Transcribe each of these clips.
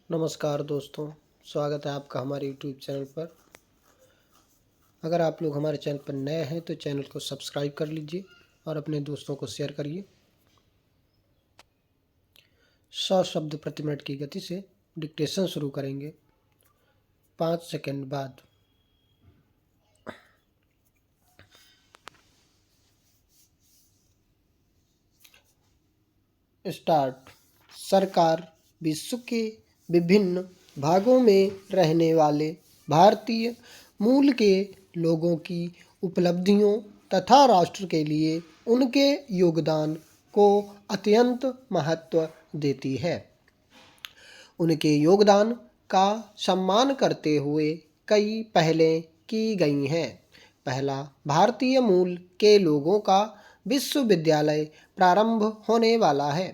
नमस्कार दोस्तों, स्वागत है आपका हमारे यूट्यूब चैनल पर। अगर आप लोग हमारे चैनल पर नए हैं तो चैनल को सब्सक्राइब कर लीजिए और अपने दोस्तों को शेयर करिए। 100 शब्द प्रति मिनट की गति से डिक्टेशन शुरू करेंगे 5 सेकंड बाद। स्टार्ट। सरकार विश्व के विभिन्न भागों में रहने वाले भारतीय मूल के लोगों की उपलब्धियों तथा राष्ट्र के लिए उनके योगदान को अत्यंत महत्व देती है। उनके योगदान का सम्मान करते हुए कई पहलें की गई हैं। पहला, भारतीय मूल के लोगों का विश्वविद्यालय प्रारंभ होने वाला है।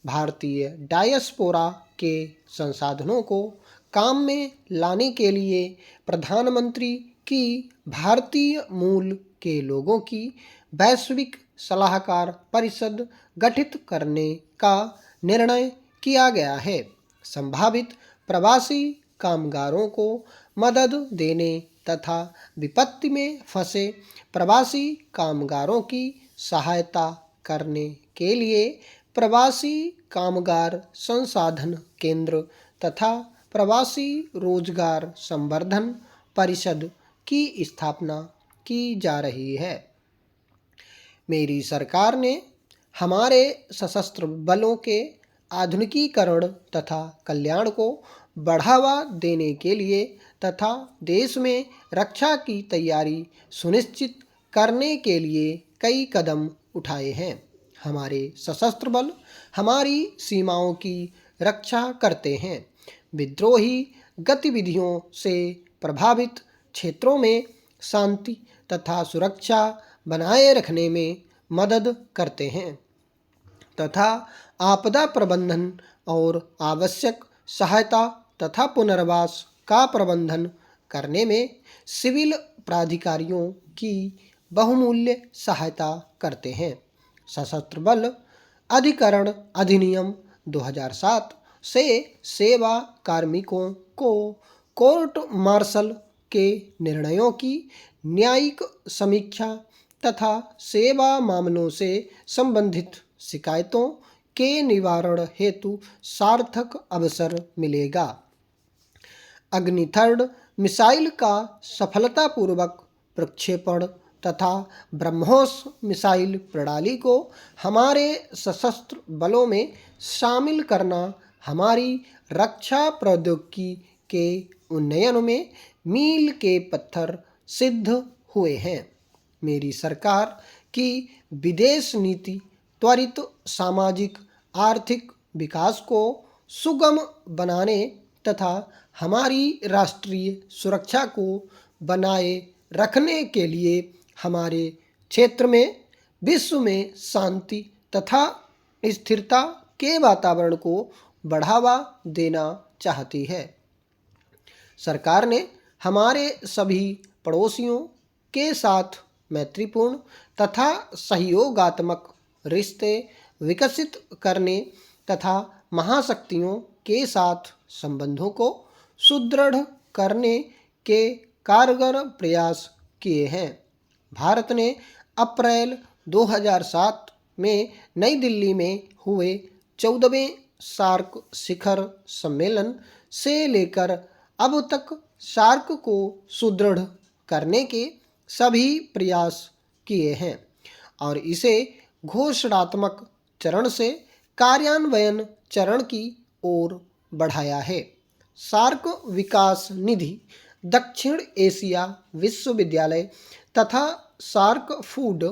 भारतीय डायस्पोरा के संसाधनों को काम में लाने के लिए प्रधानमंत्री की भारतीय मूल के लोगों की वैश्विक सलाहकार परिषद गठित करने का निर्णय किया गया है। संभावित प्रवासी कामगारों को मदद देने तथा विपत्ति में फंसे प्रवासी कामगारों की सहायता करने के लिए प्रवासी कामगार संसाधन केंद्र तथा प्रवासी रोजगार संवर्धन परिषद की स्थापना की जा रही है। मेरी सरकार ने हमारे सशस्त्र बलों के आधुनिकीकरण तथा कल्याण को बढ़ावा देने के लिए तथा देश में रक्षा की तैयारी सुनिश्चित करने के लिए कई कदम उठाए हैं। हमारे सशस्त्र बल हमारी सीमाओं की रक्षा करते हैं, विद्रोही गतिविधियों से प्रभावित क्षेत्रों में शांति तथा सुरक्षा बनाए रखने में मदद करते हैं तथा आपदा प्रबंधन और आवश्यक सहायता तथा पुनर्वास का प्रबंधन करने में सिविल प्राधिकारियों की बहुमूल्य सहायता करते हैं। सशस्त्र बल अधिकरण अधिनियम 2007 से सेवा कार्मिकों को कोर्ट मार्शल के निर्णयों की न्यायिक समीक्षा तथा सेवा मामलों से संबंधित शिकायतों के निवारण हेतु सार्थक अवसर मिलेगा। अग्नि-3 मिसाइल का सफलतापूर्वक प्रक्षेपण तथा ब्रह्मोस मिसाइल प्रणाली को हमारे सशस्त्र बलों में शामिल करना हमारी रक्षा प्रौद्योगिकी के उन्नयन में मील के पत्थर सिद्ध हुए हैं। मेरी सरकार की विदेश नीति त्वरित सामाजिक आर्थिक विकास को सुगम बनाने तथा हमारी राष्ट्रीय सुरक्षा को बनाए रखने के लिए हमारे क्षेत्र में विश्व में शांति तथा स्थिरता के वातावरण को बढ़ावा देना चाहती है। सरकार ने हमारे सभी पड़ोसियों के साथ मैत्रीपूर्ण तथा सहयोगात्मक रिश्ते विकसित करने तथा महाशक्तियों के साथ संबंधों को सुदृढ़ करने के कारगर प्रयास किए हैं। भारत ने अप्रैल 2007 में नई दिल्ली में हुए 14वें सार्क शिखर सम्मेलन से लेकर अब तक सार्क को सुदृढ़ करने के सभी प्रयास किए हैं और इसे घोषणात्मक चरण से कार्यान्वयन चरण की ओर बढ़ाया है। सार्क विकास निधि, दक्षिण एशिया विश्वविद्यालय तथा सार्क फूड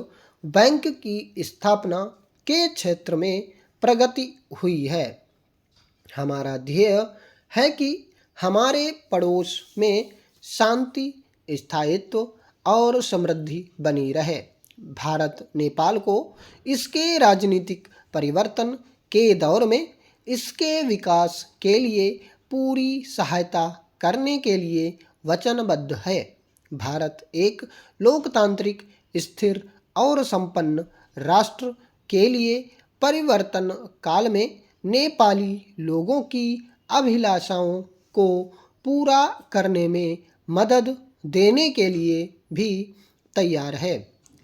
बैंक की स्थापना के क्षेत्र में प्रगति हुई है। हमारा ध्येय है कि हमारे पड़ोस में शांति, स्थायित्व और समृद्धि बनी रहे। भारत नेपाल को इसके राजनीतिक परिवर्तन के दौर में इसके विकास के लिए पूरी सहायता करने के लिए वचनबद्ध है। भारत एक लोकतांत्रिक, स्थिर और संपन्न राष्ट्र के लिए परिवर्तन काल में नेपाली लोगों की अभिलाषाओं को पूरा करने में मदद देने के लिए भी तैयार है।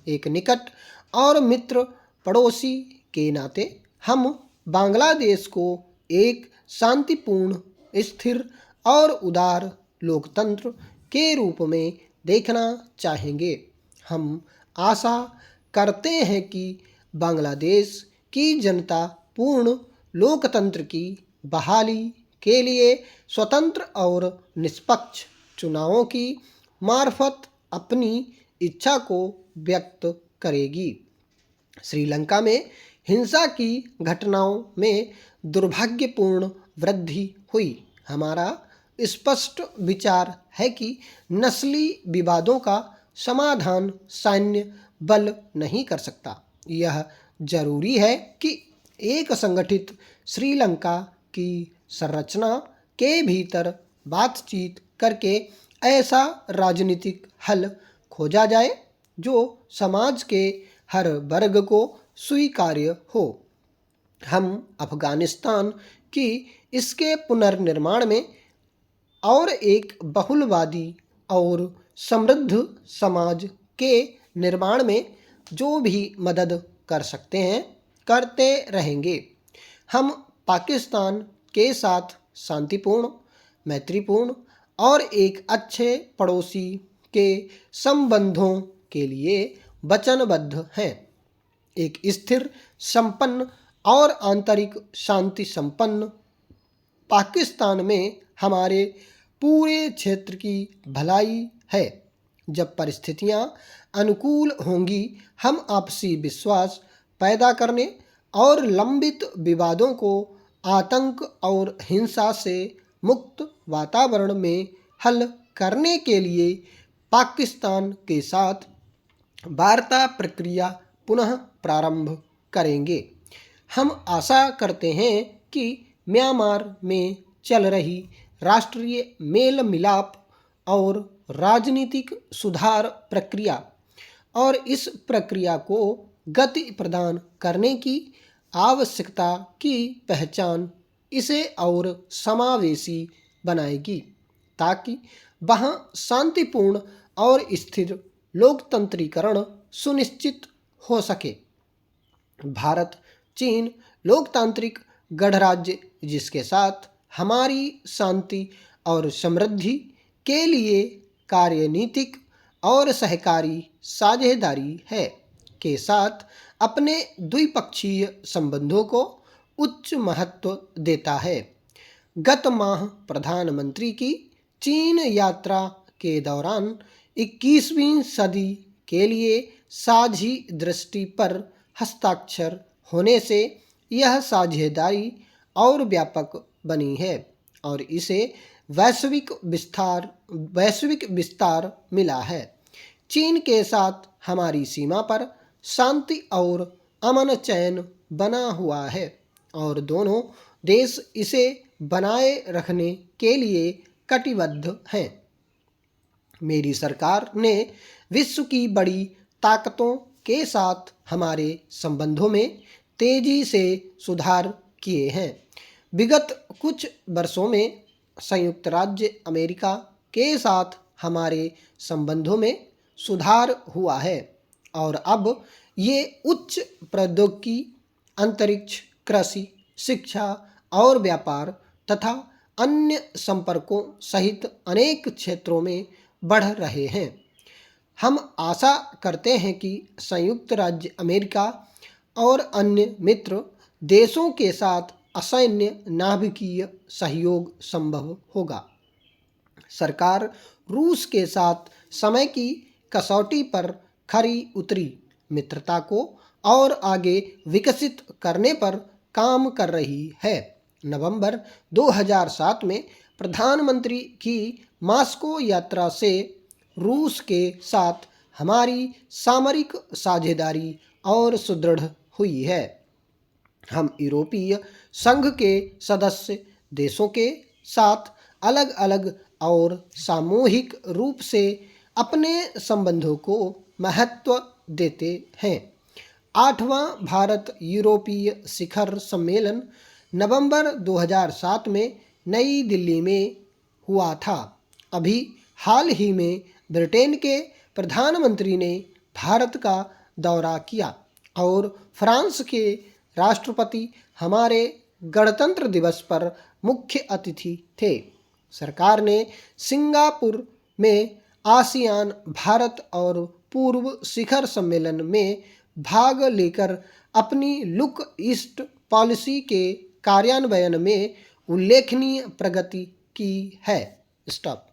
एक निकट और मित्र पड़ोसी के नाते हम बांग्लादेश को एक शांतिपूर्ण, स्थिर और उदार लोकतंत्र के रूप में देखना चाहेंगे। हम आशा करते हैं कि बांग्लादेश की जनता पूर्ण लोकतंत्र की बहाली के लिए स्वतंत्र और निष्पक्ष चुनावों की मार्फत अपनी इच्छा को व्यक्त करेगी। श्रीलंका में हिंसा की घटनाओं में दुर्भाग्यपूर्ण वृद्धि हुई। हमारा स्पष्ट विचार है कि नस्ली विवादों का समाधान सैन्य बल नहीं कर सकता। यह जरूरी है कि एक संगठित श्रीलंका की संरचना के भीतर बातचीत करके ऐसा राजनीतिक हल खोजा जाए जो समाज के हर वर्ग को स्वीकार्य हो। हम अफगानिस्तान की इसके पुनर्निर्माण में और एक बहुलवादी और समृद्ध समाज के निर्माण में जो भी मदद कर सकते हैं करते रहेंगे। हम पाकिस्तान के साथ शांतिपूर्ण, मैत्रीपूर्ण और एक अच्छे पड़ोसी के संबंधों के लिए वचनबद्ध हैं। एक स्थिर, संपन्न और आंतरिक शांति संपन्न पाकिस्तान में हमारे पूरे क्षेत्र की भलाई है। जब परिस्थितियां अनुकूल होंगी, हम आपसी विश्वास पैदा करने और लंबित विवादों को आतंक और हिंसा से मुक्त वातावरण में हल करने के लिए पाकिस्तान के साथ वार्ता प्रक्रिया पुनः प्रारंभ करेंगे। हम आशा करते हैं कि म्यांमार में चल रही राष्ट्रीय मेल मिलाप और राजनीतिक सुधार प्रक्रिया और इस प्रक्रिया को गति प्रदान करने की आवश्यकता की पहचान इसे और समावेशी बनाएगी, ताकि वहाँ शांतिपूर्ण और स्थिर लोकतंत्रीकरण सुनिश्चित हो सके। भारत चीन लोकतांत्रिक गणराज्य, जिसके साथ हमारी शांति और समृद्धि के लिए कार्यनीतिक और सहकारी साझेदारी है, के साथ अपने द्विपक्षीय संबंधों को उच्च महत्व देता है। गत माह प्रधानमंत्री की चीन यात्रा के दौरान 21वीं सदी के लिए साझी दृष्टि पर हस्ताक्षर होने से यह साझेदारी और व्यापक बनी है और इसे वैश्विक विस्तार मिला है। चीन के साथ हमारी सीमा पर शांति और अमन चैन बना हुआ है और दोनों देश इसे बनाए रखने के लिए कटिबद्ध हैं। मेरी सरकार ने विश्व की बड़ी ताकतों के साथ हमारे संबंधों में तेजी से सुधार किए हैं। विगत कुछ वर्षों में संयुक्त राज्य अमेरिका के साथ हमारे संबंधों में सुधार हुआ है और अब ये उच्च प्रौद्योगिकी, अंतरिक्ष, कृषि, शिक्षा और व्यापार तथा अन्य संपर्कों सहित अनेक क्षेत्रों में बढ़ रहे हैं। हम आशा करते हैं कि संयुक्त राज्य अमेरिका और अन्य मित्र देशों के साथ असैन्य नाभिकीय सहयोग संभव होगा। सरकार रूस के साथ समय की कसौटी पर खरी उतरी मित्रता को और आगे विकसित करने पर काम कर रही है। नवंबर 2007 में प्रधानमंत्री की मॉस्को यात्रा से रूस के साथ हमारी सामरिक साझेदारी और सुदृढ़ हुई है। हम यूरोपीय संघ के सदस्य देशों के साथ अलग अलग और सामूहिक रूप से अपने संबंधों को महत्व देते हैं। 8वां भारत यूरोपीय शिखर सम्मेलन नवंबर 2007 में नई दिल्ली में हुआ था। अभी हाल ही में ब्रिटेन के प्रधानमंत्री ने भारत का दौरा किया और फ्रांस के राष्ट्रपति हमारे गणतंत्र दिवस पर मुख्य अतिथि थे। सरकार ने सिंगापुर में आसियान भारत और पूर्व शिखर सम्मेलन में भाग लेकर अपनी लुक ईस्ट पॉलिसी के कार्यान्वयन में उल्लेखनीय प्रगति की है। स्टॉप।